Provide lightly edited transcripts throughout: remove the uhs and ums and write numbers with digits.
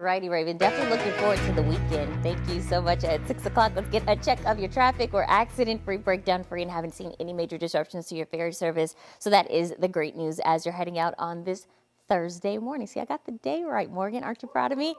Righty, Raven. Definitely looking forward to the weekend. Thank you so much. At 6 o'clock, let's get a check of your traffic. We're accident-free, breakdown-free, and haven't seen any major disruptions to your ferry service. So that is the great news as you're heading out on this Thursday morning. See, I got the day right, Morgan. Aren't you proud of me?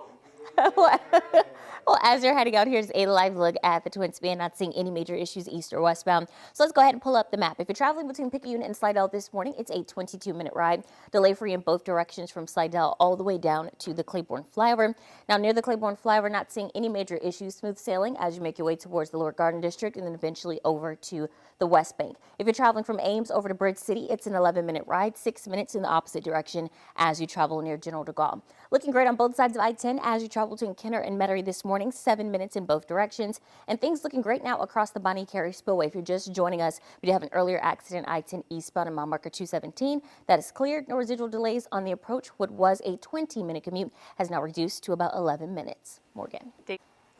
Well, as you're heading out, here's a live look at the Twin Span, not seeing any major issues east or westbound. So let's go ahead and pull up the map. If you're traveling between Picayune and Slidell this morning, it's a 22-minute ride, delay-free in both directions from Slidell all the way down to the Claiborne flyover. Now, near the Claiborne flyover, not seeing any major issues, smooth sailing as you make your way towards the Lower Garden District and then eventually over to the West Bank. If you're traveling from Ames over to Bridge City, it's an 11-minute ride, 6 minutes in the opposite direction as you travel near General de Gaulle. Looking great on both sides of I-10 as you travel between Kenner and Metairie this morning, 7 minutes in both directions. And things looking great now across the Bonnie Carey Spillway. If you're just joining us, we did have an earlier accident I-10 eastbound in mile marker 217. That is cleared. No residual delays on the approach. What was a 20-minute commute has now reduced to about 11 minutes. Morgan.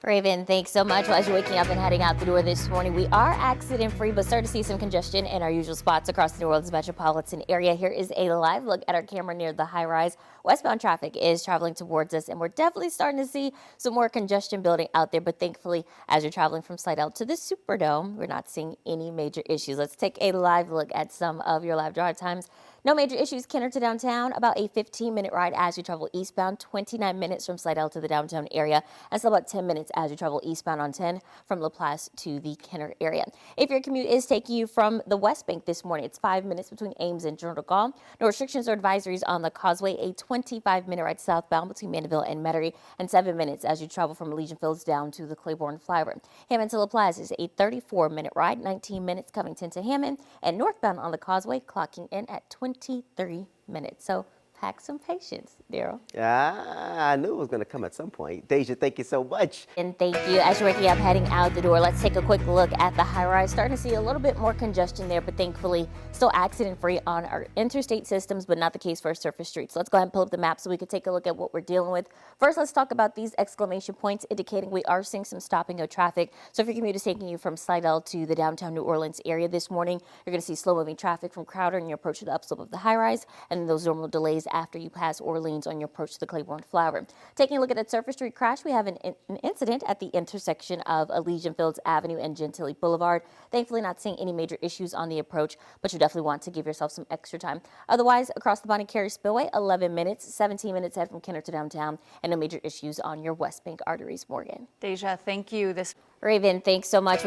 Raven, thanks so much. Well, as you're waking up and heading out the door this morning, we are accident-free, but start to see some congestion in our usual spots across the New Orleans metropolitan area. Here is a live look at our camera near the high-rise. Westbound traffic is traveling towards us, and we're definitely starting to see some more congestion building out there. But thankfully, as you're traveling from Slidell to the Superdome, we're not seeing any major issues. Let's take a live look at some of your live drive times. No major issues. Kenner to downtown, about a 15-minute ride as you travel eastbound, 29 minutes from Slidell to the downtown area, and still about 10 minutes as you travel eastbound on 10 from LaPlace to the Kenner area. If your commute is taking you from the West Bank this morning, it's 5 minutes between Ames and General de Gaulle. No restrictions or advisories on the Causeway, a 25-minute ride southbound between Mandeville and Metairie, and 7 minutes as you travel from Elysian Fields down to the Claiborne flyover. Hammond to LaPlace is a 34-minute ride, 19 minutes Covington to Hammond, and northbound on the Causeway clocking in at 23 minutes. So pack some patience, Daryl. I knew it was going to come at some point. Deja, thank you so much. And thank you. As you're waking up, heading out the door, let's take a quick look at the high rise. Starting to see a little bit more congestion there, but thankfully still accident-free on our interstate systems, but not the case for our surface streets. So let's go ahead and pull up the map so we can take a look at what we're dealing with. First, let's talk about these exclamation points indicating we are seeing some stopping of traffic. So if your commute is taking you from Slidell to the downtown New Orleans area this morning, you're going to see slow-moving traffic from Crowder and your approach to the upslope of the high rise, and then those normal delays after you pass Orleans on your approach to the Claiborne flyover. Taking a look at that surface street crash, we have an incident at the intersection of Elysian Fields Avenue and Gentilly Boulevard. Thankfully, not seeing any major issues on the approach, but you definitely want to give yourself some extra time. Otherwise, across the Bonnie Carey Spillway, 11 minutes, 17 minutes ahead from Kenner to downtown, and no major issues on your West Bank arteries. Morgan. Deja, thank you. Raven, thanks so much.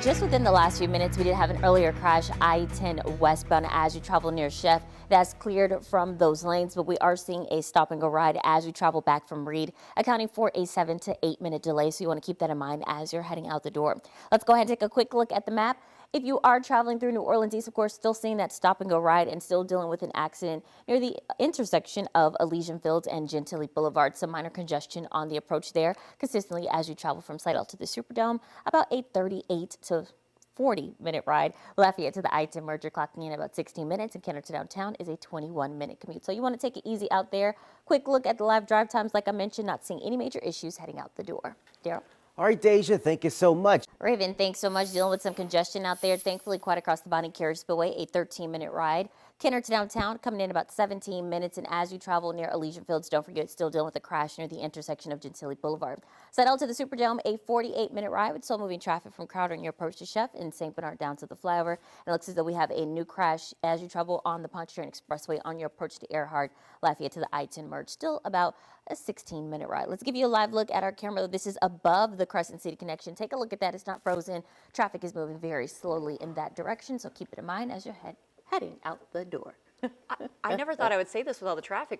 Just within the last few minutes, we did have an earlier crash, I-10 westbound as you travel near Chef. That's cleared from those lanes, but we are seeing a stop and go ride as you travel back from Reed, accounting for a 7 to 8 minute delay. So you want to keep that in mind as you're heading out the door. Let's go ahead and take a quick look at the map. If you are traveling through New Orleans East, of course, still seeing that stop and go ride and still dealing with an accident near the intersection of Elysian Fields and Gentilly Boulevard. Some minor congestion on the approach there consistently as you travel from Slidell to the Superdome, about a 38 to 40-minute ride. Lafayette to the I-10 merger clocking in about 16 minutes, and Kenner to downtown is a 21-minute commute. So you want to take it easy out there. Quick look at the live drive times. Like I mentioned, not seeing any major issues heading out the door. Daryl. All right, Deja, thank you so much. Raven, thanks so much. Dealing with some congestion out there. Thankfully, quite across the Bonnie Carey Spillway, a 13-minute ride. Kenner to downtown coming in about 17 minutes. And as you travel near Elysian Fields, don't forget, still dealing with a crash near the intersection of Gentilly Boulevard. Slidell to the Superdome, a 48-minute ride with slow moving traffic from Crowder and your approach to Chef and St. Bernard down to the flyover. And it looks as though we have a new crash as you travel on the Pontchartrain Expressway on your approach to Earhart, Lafayette to the I-10 merge. Still about a 16-minute ride. Let's give you a live look at our camera. This is above the Crescent City connection. Take a look at that. It's not frozen. Traffic is moving very slowly in that direction, so keep it in mind as you're heading out the door. I never thought I would say this with all the traffic.